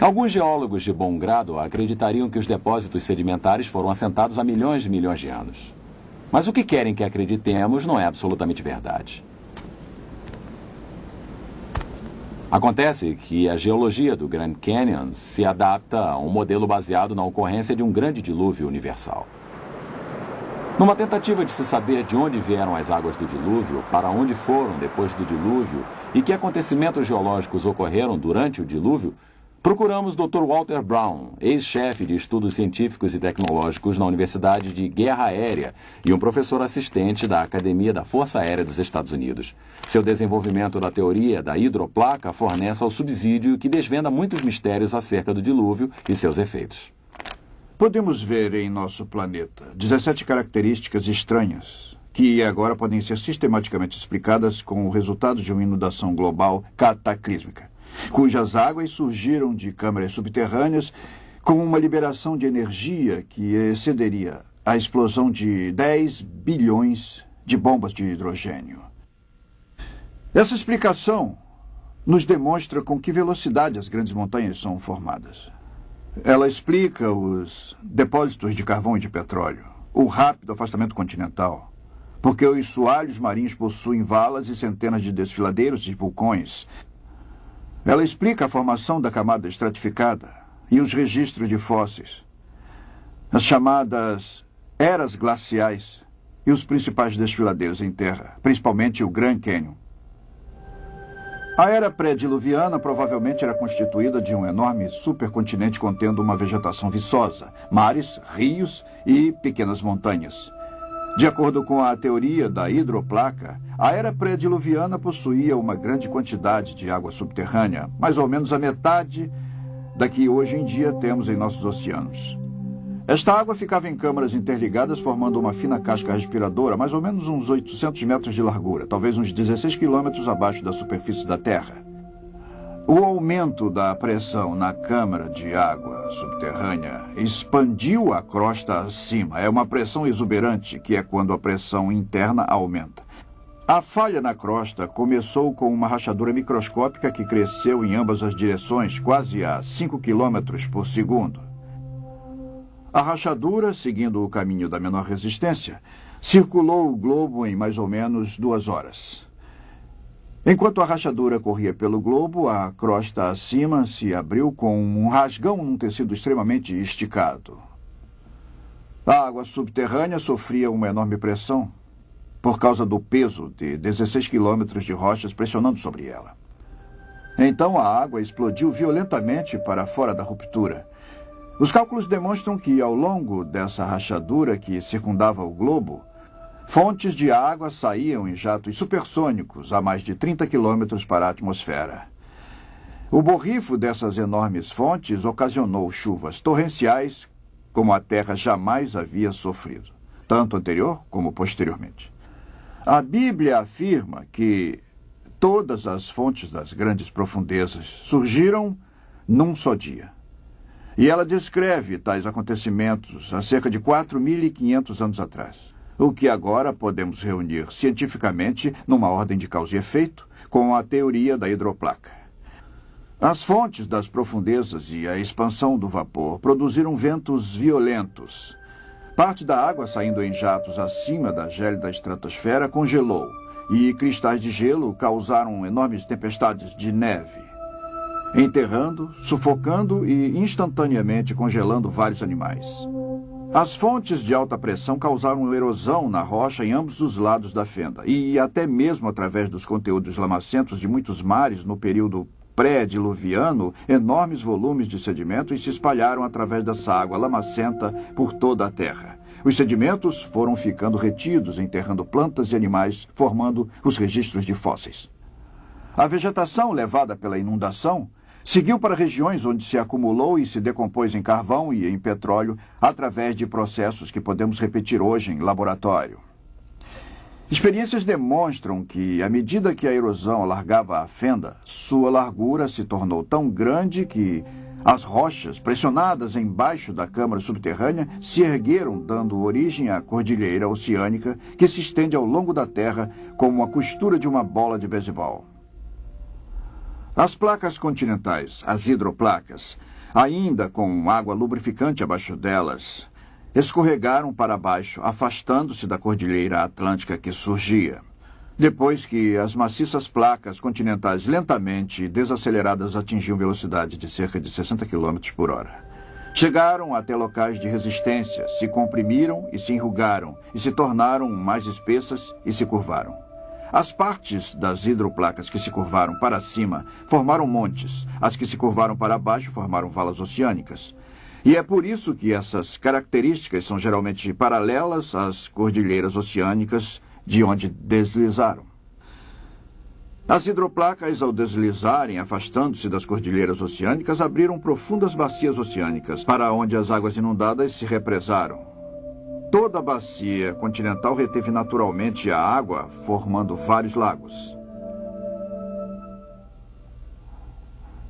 Alguns geólogos de bom grado acreditariam que os depósitos sedimentares foram assentados há milhões de anos. Mas o que querem que acreditemos não é absolutamente verdade. Acontece que a geologia do Grand Canyon se adapta a um modelo baseado na ocorrência de um grande dilúvio universal. Numa tentativa de se saber de onde vieram as águas do dilúvio, para onde foram depois do dilúvio e que acontecimentos geológicos ocorreram durante o dilúvio, procuramos Dr. Walter Brown, ex-chefe de estudos científicos e tecnológicos na Universidade de Guerra Aérea e um professor assistente da Academia da Força Aérea dos Estados Unidos. Seu desenvolvimento da teoria da hidroplaca fornece ao subsídio que desvenda muitos mistérios acerca do dilúvio e seus efeitos. Podemos ver em nosso planeta 17 características estranhas que agora podem ser sistematicamente explicadas com o resultado de uma inundação global cataclísmica, cujas águas surgiram de câmaras subterrâneas com uma liberação de energia que excederia a explosão de 10 bilhões de bombas de hidrogênio. Essa explicação nos demonstra com que velocidade as grandes montanhas são formadas. Ela explica os depósitos de carvão e de petróleo, o rápido afastamento continental, porque os soalhos marinhos possuem valas e centenas de desfiladeiros e vulcões. Ela explica a formação da camada estratificada e os registros de fósseis, as chamadas eras glaciais e os principais desfiladeiros em terra, principalmente o Grand Canyon. A era pré-diluviana provavelmente era constituída de um enorme supercontinente contendo uma vegetação viçosa, mares, rios e pequenas montanhas. De acordo com a teoria da hidroplaca, a era pré-diluviana possuía uma grande quantidade de água subterrânea, mais ou menos a metade da que hoje em dia temos em nossos oceanos. Esta água ficava em câmaras interligadas, formando uma fina casca respiradora, mais ou menos uns 800 metros de largura, talvez uns 16 quilômetros abaixo da superfície da Terra. O aumento da pressão na câmara de água subterrânea expandiu a crosta acima. É uma pressão exuberante, que é quando a pressão interna aumenta. A falha na crosta começou com uma rachadura microscópica que cresceu em ambas as direções, quase a 5 quilômetros por segundo. A rachadura, seguindo o caminho da menor resistência, circulou o globo em mais ou menos 2 horas. Enquanto a rachadura corria pelo globo, a crosta acima se abriu com um rasgão num tecido extremamente esticado. A água subterrânea sofria uma enorme pressão por causa do peso de 16 quilômetros de rochas pressionando sobre ela. Então a água explodiu violentamente para fora da ruptura. Os cálculos demonstram que, ao longo dessa rachadura que circundava o globo, fontes de água saíam em jatos supersônicos a mais de 30 quilômetros para a atmosfera. O borrifo dessas enormes fontes ocasionou chuvas torrenciais como a Terra jamais havia sofrido, tanto anterior como posteriormente. A Bíblia afirma que todas as fontes das grandes profundezas surgiram num só dia. E ela descreve tais acontecimentos há cerca de 4.500 anos atrás, o que agora podemos reunir cientificamente numa ordem de causa e efeito com a teoria da hidroplaca. As fontes das profundezas e a expansão do vapor produziram ventos violentos. Parte da água saindo em jatos acima da gélida estratosfera congelou, e cristais de gelo causaram enormes tempestades de neve, enterrando, sufocando e instantaneamente congelando vários animais. As fontes de alta pressão causaram erosão na rocha em ambos os lados da fenda, e até mesmo através dos conteúdos lamacentos de muitos mares no período pré-diluviano, enormes volumes de sedimentos se espalharam através dessa água lamacenta por toda a Terra. Os sedimentos foram ficando retidos, enterrando plantas e animais, formando os registros de fósseis. A vegetação levada pela inundação seguiu para regiões onde se acumulou e se decompôs em carvão e em petróleo através de processos que podemos repetir hoje em laboratório. Experiências demonstram que, à medida que a erosão alargava a fenda, sua largura se tornou tão grande que as rochas, pressionadas embaixo da câmara subterrânea, se ergueram, dando origem à cordilheira oceânica que se estende ao longo da Terra como a costura de uma bola de beisebol. As placas continentais, as hidroplacas, ainda com água lubrificante abaixo delas, escorregaram para baixo, afastando-se da Cordilheira Atlântica que surgia. Depois que as maciças placas continentais lentamente desaceleradas atingiam velocidade de cerca de 60 km por hora. Chegaram até locais de resistência, se comprimiram e se enrugaram, e se tornaram mais espessas e se curvaram. As partes das hidroplacas que se curvaram para cima formaram montes, as que se curvaram para baixo formaram valas oceânicas. E é por isso que essas características são geralmente paralelas às cordilheiras oceânicas de onde deslizaram. As hidroplacas, ao deslizarem, afastando-se das cordilheiras oceânicas, abriram profundas bacias oceânicas, para onde as águas inundadas se represaram. Toda a bacia continental reteve naturalmente a água, formando vários lagos.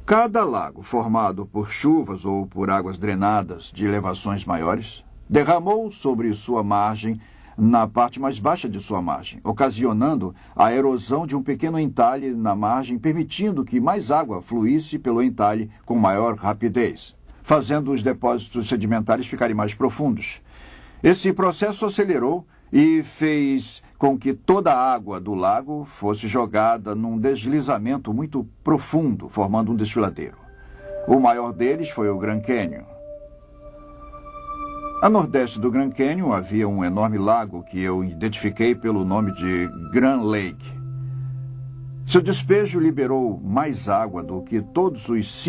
Cada lago, formado por chuvas ou por águas drenadas de elevações maiores, derramou sobre sua margem na parte mais baixa de sua margem, ocasionando a erosão de um pequeno entalhe na margem, permitindo que mais água fluísse pelo entalhe com maior rapidez, fazendo os depósitos sedimentares ficarem mais profundos. Esse processo acelerou e fez com que toda a água do lago fosse jogada num deslizamento muito profundo, formando um desfiladeiro. O maior deles foi o Grand Canyon. A nordeste do Grand Canyon havia um enorme lago que eu identifiquei pelo nome de Grand Lake. Seu despejo liberou mais água do que todos os 5